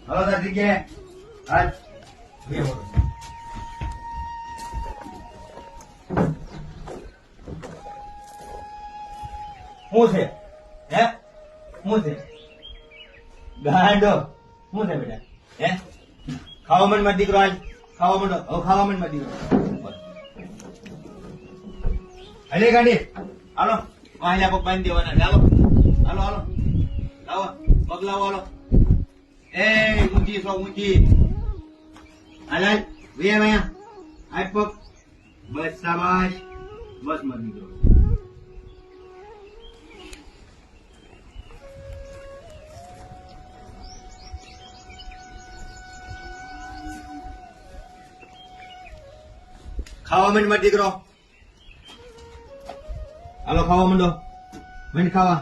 હાલો તાર જગ્યાએ હાલ બે બોલો શું છે હે શું છે ગાંડો શું છે બેટા હે ખાવા માંડ મારો દીકરો હાલ ખાવા માંડો હવે ખાવા માંડ મારો દીકરો હલે ગાંડી હાલો વાહિલા પગ બાંધી દેવાના ચાલો હાલો હાલો લાવો પગ લાવો હાલો એ ઊંચી સો ઊંચી હાલ હાલ વે ભૈયા આજ પગ બસ શાબાશ બસ મારો દીકરો ખાવા માંડ મારો દીકરો હાલો ખાવા માંડો માંડ ખાવા